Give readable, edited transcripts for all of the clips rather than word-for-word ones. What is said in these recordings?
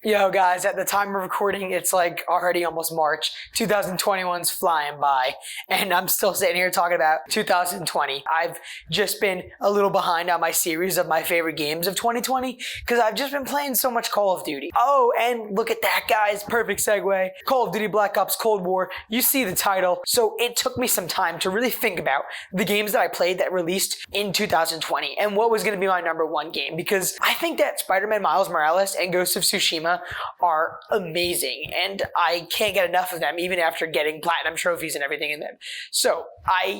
Yo guys, at the time of recording, it's like already almost March. 2021's flying by, and I'm still sitting here talking about 2020. I've just been a little behind on my series of my favorite games of 2020 because I've just been playing so much Call of Duty. Oh, and look at that, guys. Perfect segue. Call of Duty Black Ops Cold War. You see the title. So it took me some time to really think about the games that I played that released in 2020 and what was going to be my number one game, because I think that Spider-Man Miles Morales and Ghost of Tsushima are amazing, and I can't get enough of them even after getting platinum trophies and everything in them. So I,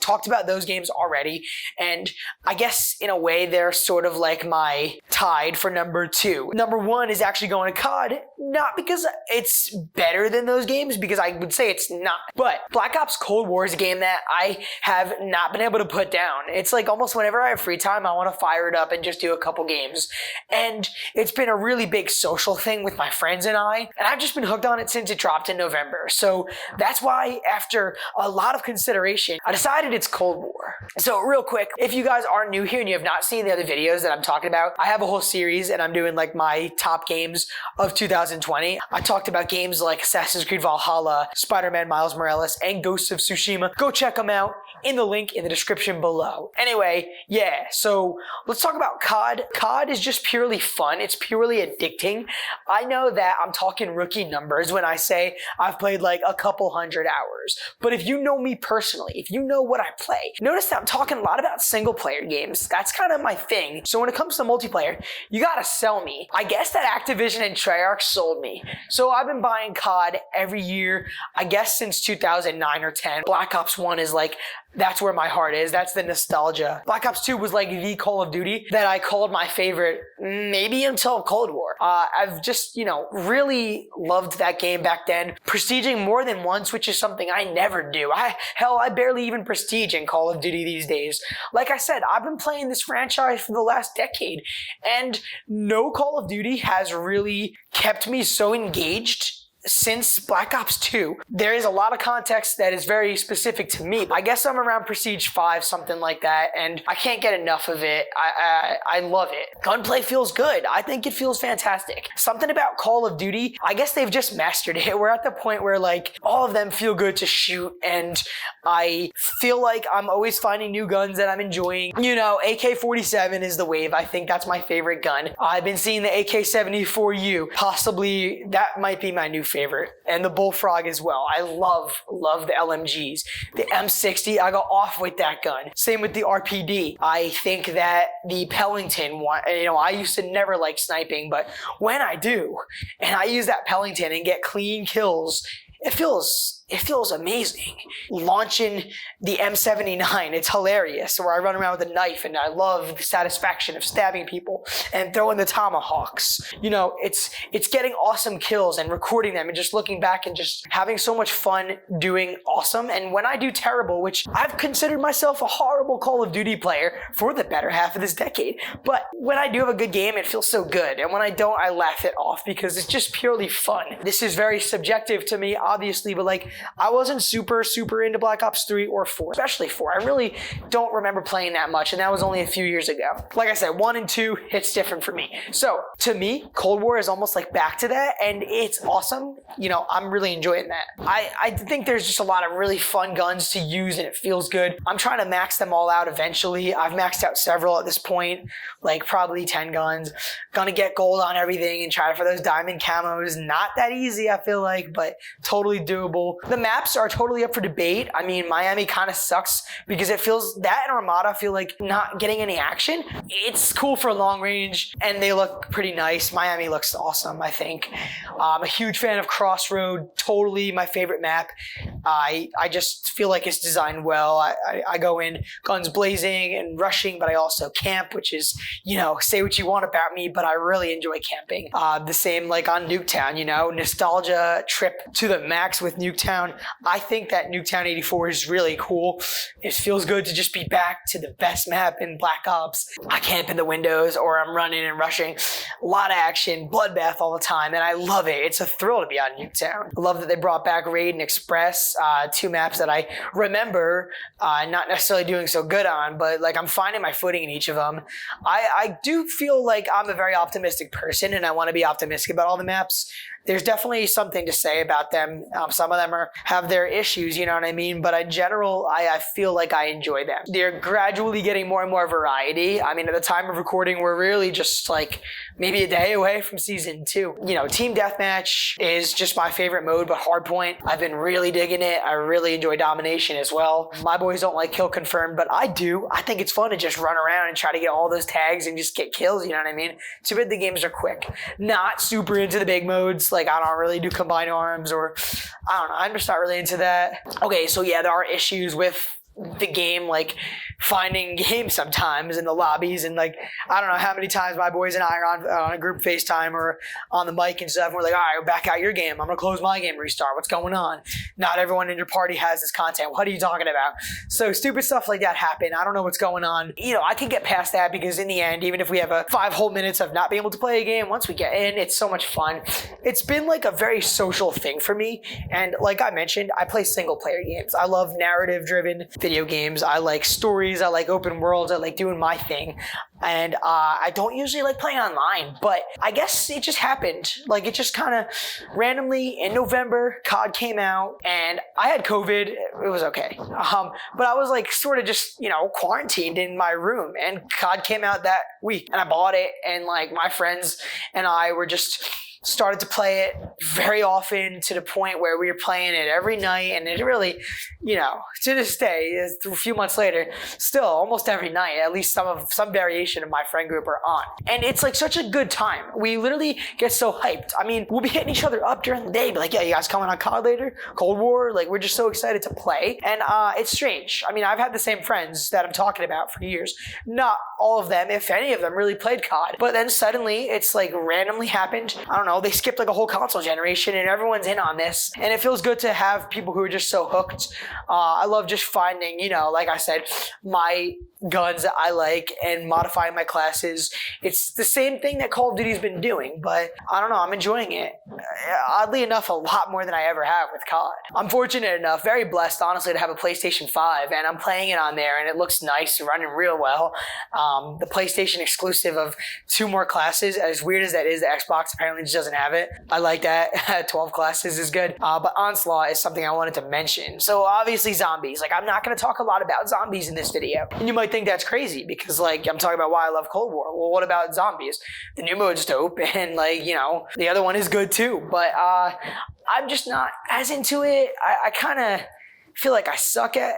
talked about those games already, and I guess in a way they're sort of like my tied for number two. Number one is actually going to COD, not because it's better than those games, because I would say it's not, but Black Ops Cold War is a game that I have not been able to put down. It's like almost whenever I have free time, I want to fire it up and just do a couple games, and it's been a really big social thing with my friends and I've just been hooked on it since it dropped in November. So that's why, after a lot of consideration, I decided it's Cold War. So real quick, if you guys are new here and you have not seen the other videos that I'm talking about, I have a whole series and I'm doing like my top games of 2020. I talked about games like Assassin's Creed Valhalla, Spider-Man Miles Morales, and Ghost of Tsushima. Go check them out in the link in the description below. Anyway, yeah, so let's talk about COD. COD is just purely fun. It's purely addicting. I know that I'm talking rookie numbers when I say I've played like a couple hundred hours, but if you know me personally, if you know what I play, notice that I'm talking a lot about single player games. That's kind of my thing. So when it comes to multiplayer, you gotta sell me. I guess that Activision and Treyarch sold me. So I've been buying COD every year, I guess since 2009 or 10. Black Ops 1 is like, that's where my heart is. That's the nostalgia. Black Ops 2 was like the Call of Duty that I called my favorite, maybe until Cold War. I've just, really loved that game back then. Prestiging more than once, which is something I never do. I barely even prestige in Call of Duty these days. Like I said, I've been playing this franchise for the last decade, and no Call of Duty has really kept me so engaged since Black Ops 2. There is a lot of context that is very specific to me. I guess I'm around Prestige 5, something like that, and I can't get enough of it. I love it. Gunplay feels good. I think it feels fantastic. Something about Call of Duty, I guess they've just mastered it. We're at the point where like all of them feel good to shoot, and I feel like I'm always finding new guns that I'm enjoying. AK-47 is the wave. I think that's my favorite gun. I've been seeing the AK-74U. Possibly that might be my new favorite, and the Bullfrog as well. I love the LMGs. The M60, I go off with that gun. Same with the RPD. I think that the Pellington one, I used to never like sniping, but when I do, and I use that Pellington and get clean kills, it feels amazing. Launching the M79, it's hilarious, where I run around with a knife and I love the satisfaction of stabbing people and throwing the tomahawks. It's getting awesome kills and recording them and just looking back and just having so much fun doing awesome. And when I do terrible, which I've considered myself a horrible Call of Duty player for the better half of this decade, but when I do have a good game, it feels so good. And when I don't, I laugh it off because it's just purely fun. This is very subjective to me, obviously, but like, I wasn't super into Black Ops 3 or 4, especially 4. I really don't remember playing that much, and that was only a few years ago. Like I said, 1 and 2 hits different for me. So, to me, Cold War is almost like back to that, and it's awesome. I'm really enjoying that. I think there's just a lot of really fun guns to use, and it feels good. I'm trying to max them all out eventually. I've maxed out several at this point, like probably 10 guns. Gonna get gold on everything and try for those diamond camos. Not that easy, I feel like, but totally doable. The maps are totally up for debate. I mean, Miami kind of sucks because it feels, that and Armada feel like not getting any action. It's cool for long range and they look pretty nice. Miami looks awesome, I think. I'm a huge fan of Crossroad, totally my favorite map. I just feel like it's designed well. I go in guns blazing and rushing, but I also camp, which is, say what you want about me, but I really enjoy camping. The same like on Nuketown, nostalgia trip to the max with Nuketown. I think that Nuketown 84 is really cool. It feels good to just be back to the best map in Black Ops. I camp in the windows or I'm running and rushing. A lot of action, bloodbath all the time, and I love it. It's a thrill to be on Nuketown. I love that they brought back Raid and Express, two maps that I remember not necessarily doing so good on, but like I'm finding my footing in each of them. I do feel like I'm a very optimistic person and I want to be optimistic about all the maps. There's definitely something to say about them. Some of them have their issues, you know what I mean? But in general, I feel like I enjoy them. They're gradually getting more and more variety. I mean, at the time of recording, we're really just like maybe a day away from season 2. You know, Team Deathmatch is just my favorite mode, but Hardpoint, I've been really digging it. I really enjoy Domination as well. My boys don't like Kill Confirmed, but I do. I think it's fun to just run around and try to get all those tags and just get kills, you know what I mean? Too bad the games are quick. Not super into the big modes. Like, I don't really do combined arms, or I don't know. I'm just not really into that. Okay, so yeah, there are issues with the game, like finding games sometimes in the lobbies, and like I don't know how many times my boys and I are on a group FaceTime or on the mic and stuff, and we're like, all right, back out your game, I'm gonna close my game, restart, what's going on? Not everyone in your party has this content, what are you talking about? So stupid stuff like that happen. I don't know what's going on. You know, I can get past that because in the end, even if we have a 5 whole minutes of not being able to play a game, once we get in, it's so much fun. It's been like a very social thing for me, and like I mentioned, I play single player games. I love narrative driven video games. I like stories. I like open worlds. I like doing my thing. And I don't usually like playing online, but I guess it just happened. Like it just kind of randomly in November, COD came out and I had COVID. It was okay. But I was like sort of just, you know, quarantined in my room and COD came out that week and I bought it, and like my friends and I were just started to play it very often to the point where we were playing it every night, and it really, you know, to this day, a few months later, still almost every night, at least some variation of my friend group are on. And it's like such a good time. We literally get so hyped. I mean, we'll be hitting each other up during the day, be like, yeah, you guys coming on COD later? Cold War? Like, we're just so excited to play. And it's strange. I mean, I've had the same friends that I'm talking about for years. Not all of them, if any of them, really played COD. But then suddenly, it's like randomly happened. I don't know. They skipped like a whole console generation and everyone's in on this, and it feels good to have people who are just so hooked. I love just finding, you know, like I said, my guns that I like and modifying my classes. It's the same thing that Call of Duty's been doing, but I don't know, I'm enjoying it. Oddly enough, a lot more than I ever have with COD. I'm fortunate enough, very blessed honestly, to have a PlayStation 5, and I'm playing it on there and it looks nice, running real well. The PlayStation exclusive of 2 more classes, as weird as that is, the Xbox apparently just doesn't have it. I like that. 12 classes is good. But Onslaught is something I wanted to mention. So obviously zombies. Like, I'm not going to talk a lot about zombies in this video. And you might think that's crazy because like I'm talking about why I love Cold War. Well, what about zombies? The new mode's dope, and like, you know, the other one is good too. But I'm just not as into it. I kind of feel like I suck at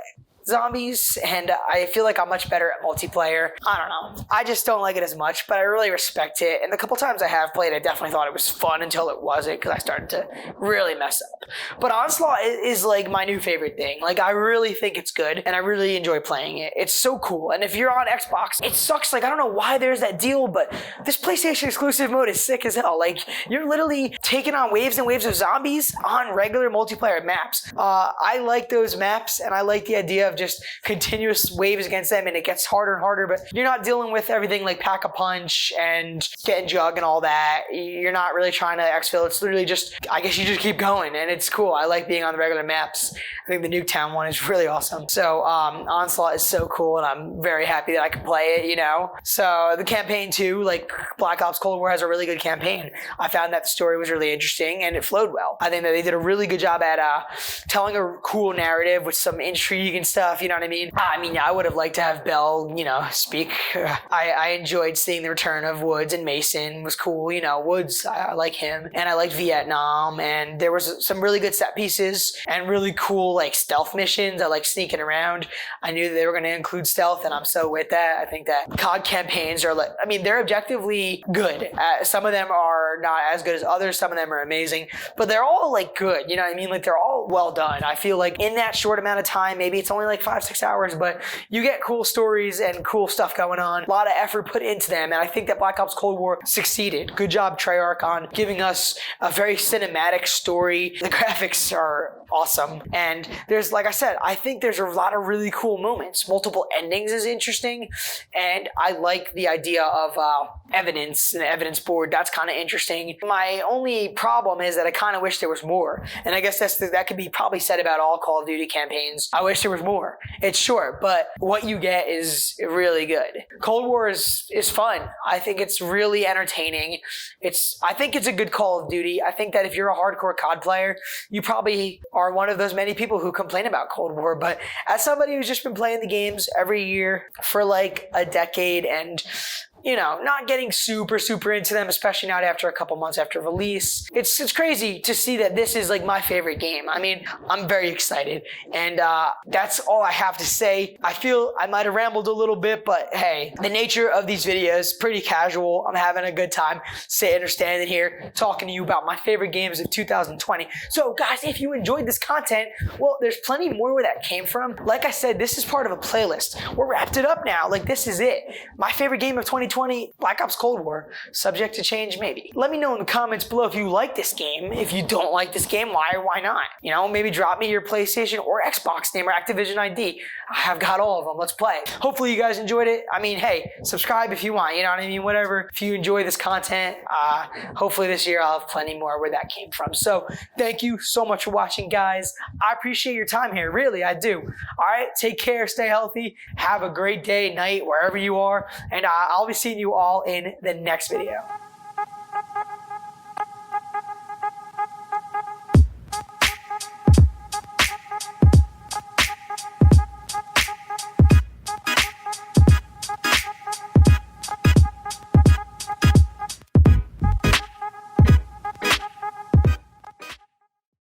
zombies, and I feel like I'm much better at multiplayer. I don't know. I just don't like it as much, but I really respect it. And the couple times I have played, I definitely thought it was fun until it wasn't, because I started to really mess up. But Onslaught is like my new favorite thing. Like, I really think it's good, and I really enjoy playing it. It's so cool. And if you're on Xbox, it sucks. Like, I don't know why there's that deal, but this PlayStation exclusive mode is sick as hell. Like, you're literally taking on waves and waves of zombies on regular multiplayer maps. I like those maps, and I like the idea of just continuous waves against them, and it gets harder and harder, but you're not dealing with everything like Pack-a-Punch and getting jug and all that. You're not really trying to exfil. It's literally just, I guess you just keep going, and it's cool. I like being on the regular maps. I think the Nuketown one is really awesome. So Onslaught is so cool, and I'm very happy that I can play it, you know? So the campaign too, like Black Ops Cold War has a really good campaign. I found that the story was really interesting, and it flowed well. I think that they did a really good job at telling a cool narrative with some intrigue and stuff, you know what I mean? I would have liked to have Bell, you know, speak. I enjoyed seeing the return of Woods, and Mason was cool. You know, Woods, I like him. And I liked Vietnam, and there was some really good set pieces and really cool, like, stealth missions. I like sneaking around. I knew that they were going to include stealth, and I'm so with that. I think that COD campaigns are, like, I mean, they're objectively good. Some of them are not as good as others. Some of them are amazing, but they're all, like, good. You know what I mean? Like, they're all well done. I feel like in that short amount of time, maybe it's only like like 5-6 hours, but you get cool stories and cool stuff going on. A lot of effort put into them, and I think that Black Ops Cold War succeeded. Good job, Treyarch, on giving us a very cinematic story. The graphics are awesome, and there's, like I said, I think there's a lot of really cool moments. Multiple endings is interesting, and I like the idea of evidence and the evidence board. That's kind of interesting. My only problem is that I kind of wish there was more, and I guess that could be probably said about all Call of Duty campaigns. I wish there was more. It's short, but what you get is really good. Cold War is fun. I think it's really entertaining. I think it's a good Call of Duty. I think that if you're a hardcore COD player, you probably are one of those many people who complain about Cold War, but as somebody who's just been playing the games every year for like a decade and not getting super into them, especially not after a couple months after release. It's crazy to see that this is like my favorite game. I mean, I'm very excited, and that's all I have to say. I feel I might have rambled a little bit, but hey, the nature of these videos, pretty casual. I'm having a good time sitting or standing here talking to you about my favorite games of 2020. So guys, if you enjoyed this content, well, there's plenty more where that came from. Like I said, this is part of a playlist. We're wrapped it up now. Like, this is it. My favorite game of 2020, Black Ops Cold War. Subject to change, maybe. Let me know in the comments below if you like this game. If you don't like this game, why or why not? Maybe drop me your PlayStation or Xbox name or Activision ID. I have got all of them. Let's play. Hopefully you guys enjoyed it. I mean, hey, subscribe if you want. You know what I mean? Whatever. If you enjoy this content, hopefully this year I'll have plenty more where that came from. So thank you so much for watching, guys. I appreciate your time here. Really, I do. All right. Take care. Stay healthy. Have a great day, night, wherever you are. And I'll be seeing you all in the next video.